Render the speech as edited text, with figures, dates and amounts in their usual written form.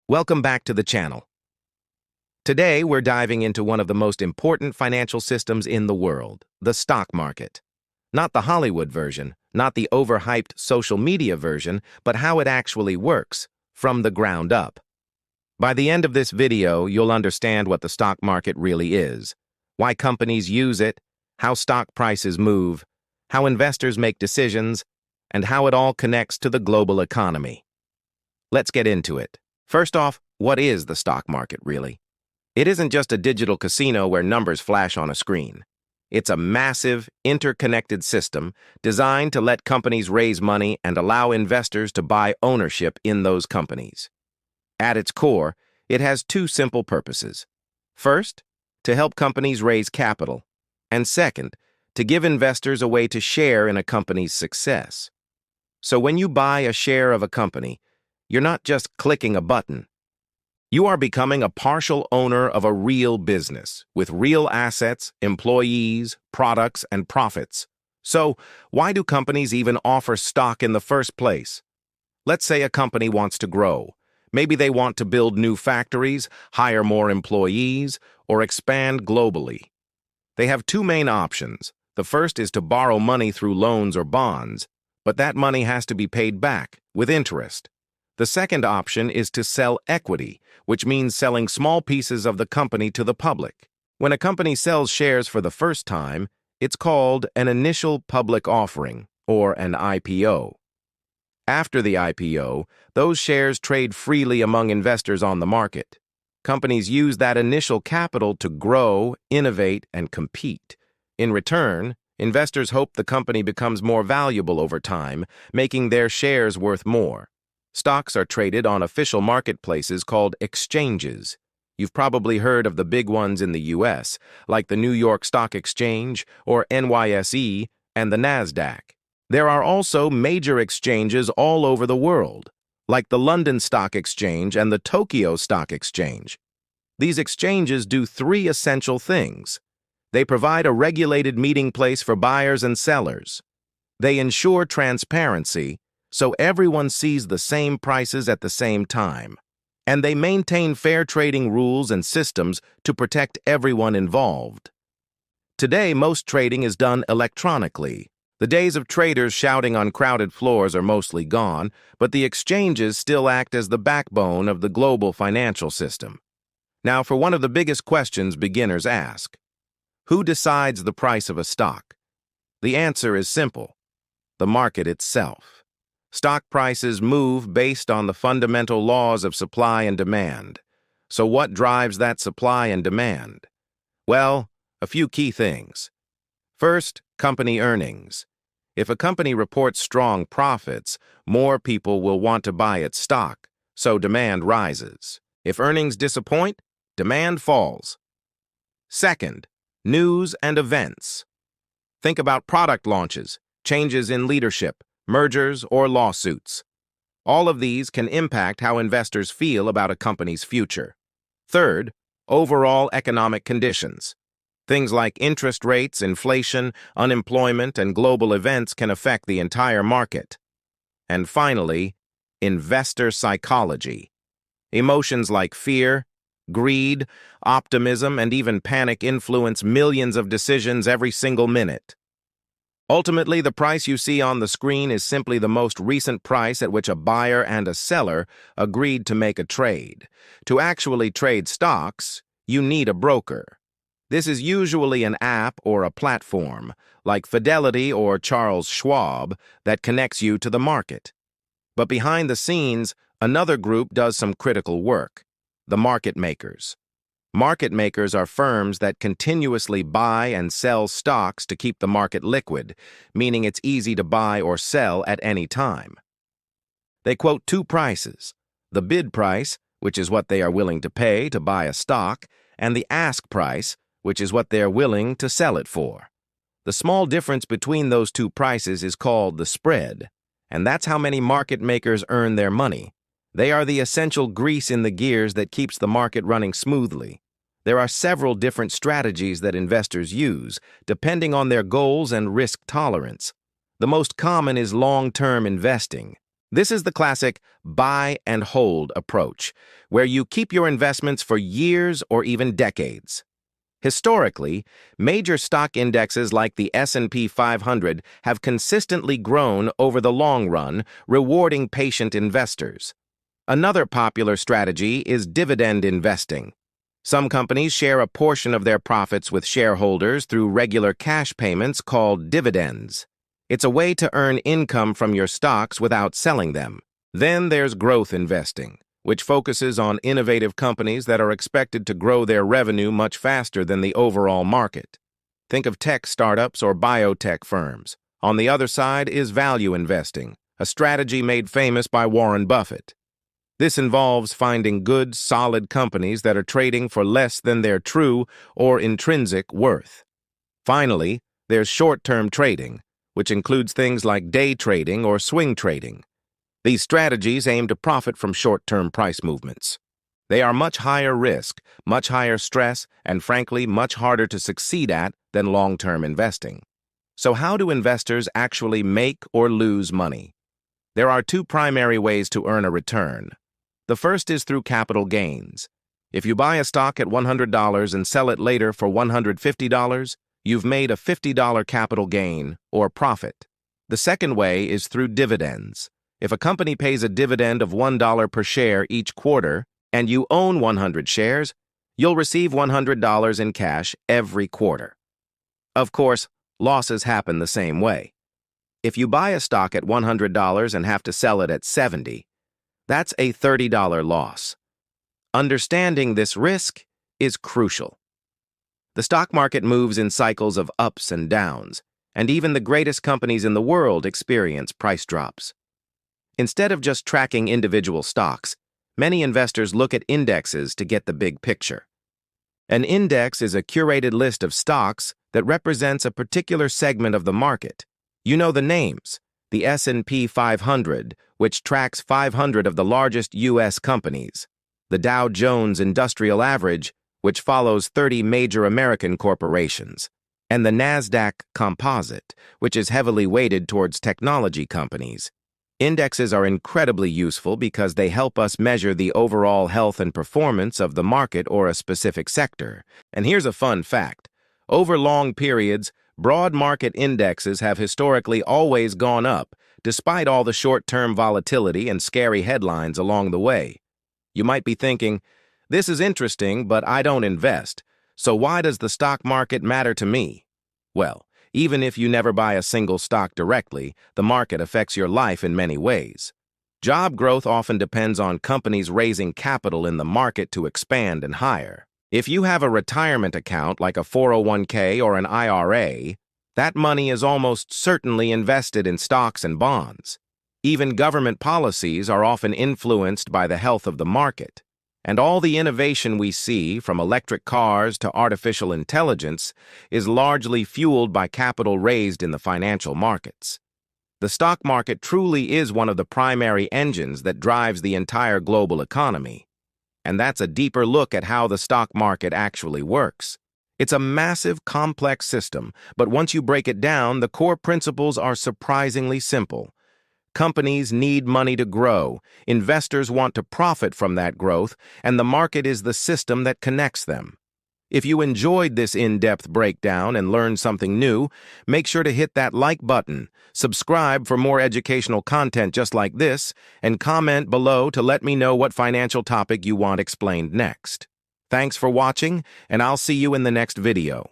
Welcome back to the channel. Today, we're diving into one of the most important financial systems in the world, the stock market. Not the Hollywood version, not the overhyped social media version, but how it actually works, from the ground up. By the end of this video, you'll understand what the stock market really is, why companies use it, how stock prices move, how investors make decisions, and how it all connects to the global economy. Let's get into it. First off, what is the stock market really? It isn't just a digital casino where numbers flash on a screen. It's a massive, interconnected system designed to let companies raise money and allow investors to buy ownership in those companies. At its core, it has two simple purposes. First, to help companies raise capital, and second, to give investors a way to share in a company's success. So when you buy a share of a company, you're not just clicking a button. You are becoming a partial owner of a real business with real assets, employees, products, and profits. So, why do companies even offer stock in the first place? Let's say a company wants to grow. Maybe they want to build new factories, hire more employees, or expand globally. They have two main options. The first is to borrow money through loans or bonds, but that money has to be paid back with interest. The second option is to sell equity, which means selling small pieces of the company to the public. When a company sells shares for the first time, it's called an initial public offering, or an IPO. After the IPO, those shares trade freely among investors on the market. Companies use that initial capital to grow, innovate, and compete. In return, investors hope the company becomes more valuable over time, making their shares worth more. Stocks are traded on official marketplaces called exchanges. You've probably heard of the big ones in the US, like the New York Stock Exchange, or NYSE, and the NASDAQ. There are also major exchanges all over the world, like the London Stock Exchange and the Tokyo Stock Exchange. These exchanges do three essential things. They provide a regulated meeting place for buyers and sellers. They ensure transparency, so everyone sees the same prices at the same time. And they maintain fair trading rules and systems to protect everyone involved. Today, most trading is done electronically. The days of traders shouting on crowded floors are mostly gone, but the exchanges still act as the backbone of the global financial system. Now, for one of the biggest questions beginners ask, who decides the price of a stock? The answer is simple: the market itself. Stock prices move based on the fundamental laws of supply and demand. So what drives that supply and demand? Well, a few key things. First, company earnings. If a company reports strong profits, more people will want to buy its stock, so demand rises. If earnings disappoint, demand falls. Second, news and events. Think about product launches, changes in leadership, mergers, or lawsuits. All of these can impact how investors feel about a company's future. Third, overall economic conditions. Things like interest rates, inflation, unemployment, and global events can affect the entire market. And finally, investor psychology. Emotions like fear, greed, optimism, and even panic influence millions of decisions every single minute. Ultimately, the price you see on the screen is simply the most recent price at which a buyer and a seller agreed to make a trade. To actually trade stocks, you need a broker. This is usually an app or a platform, like Fidelity or Charles Schwab, that connects you to the market. But behind the scenes, another group does some critical work: the market makers. Market makers are firms that continuously buy and sell stocks to keep the market liquid, meaning it's easy to buy or sell at any time. They quote two prices: the bid price, which is what they are willing to pay to buy a stock, and the ask price, which is what they are willing to sell it for. The small difference between those two prices is called the spread, and that's how many market makers earn their money. They are the essential grease in the gears that keeps the market running smoothly. There are several different strategies that investors use, depending on their goals and risk tolerance. The most common is long-term investing. This is the classic buy and hold approach, where you keep your investments for years or even decades. Historically, major stock indexes like the S&P 500 have consistently grown over the long run, rewarding patient investors. Another popular strategy is dividend investing. Some companies share a portion of their profits with shareholders through regular cash payments called dividends. It's a way to earn income from your stocks without selling them. Then there's growth investing, which focuses on innovative companies that are expected to grow their revenue much faster than the overall market. Think of tech startups or biotech firms. On the other side is value investing, a strategy made famous by Warren Buffett. This involves finding good, solid companies that are trading for less than their true or intrinsic worth. Finally, there's short-term trading, which includes things like day trading or swing trading. These strategies aim to profit from short-term price movements. They are much higher risk, much higher stress, and frankly, much harder to succeed at than long-term investing. So how do investors actually make or lose money? There are two primary ways to earn a return. The first is through capital gains. If you buy a stock at $100 and sell it later for $150, you've made a $50 capital gain or profit. The second way is through dividends. If a company pays a dividend of $1 per share each quarter and you own 100 shares, you'll receive $100 in cash every quarter. Of course, losses happen the same way. If you buy a stock at $100 and have to sell it at $70, that's a $30 loss. Understanding this risk is crucial. The stock market moves in cycles of ups and downs, and even the greatest companies in the world experience price drops. Instead of just tracking individual stocks, many investors look at indexes to get the big picture. An index is a curated list of stocks that represents a particular segment of the market. You know the names: the S&P 500, which tracks 500 of the largest U.S. companies, the Dow Jones Industrial Average, which follows 30 major American corporations, and the NASDAQ Composite, which is heavily weighted towards technology companies. Indexes are incredibly useful because they help us measure the overall health and performance of the market or a specific sector. And here's a fun fact. Over long periods, broad market indexes have historically always gone up, despite all the short-term volatility and scary headlines along the way. You might be thinking, this is interesting, but I don't invest, so why does the stock market matter to me? Well, even if you never buy a single stock directly, the market affects your life in many ways. Job growth often depends on companies raising capital in the market to expand and hire. If you have a retirement account like a 401k or an IRA, that money is almost certainly invested in stocks and bonds. Even government policies are often influenced by the health of the market. And all the innovation we see, from electric cars to artificial intelligence, is largely fueled by capital raised in the financial markets. The stock market truly is one of the primary engines that drives the entire global economy. And that's a deeper look at how the stock market actually works. It's a massive, complex system, but once you break it down, the core principles are surprisingly simple. Companies need money to grow, investors want to profit from that growth, and the market is the system that connects them. If you enjoyed this in-depth breakdown and learned something new, make sure to hit that like button, subscribe for more educational content just like this, and comment below to let me know what financial topic you want explained next. Thanks for watching, and I'll see you in the next video.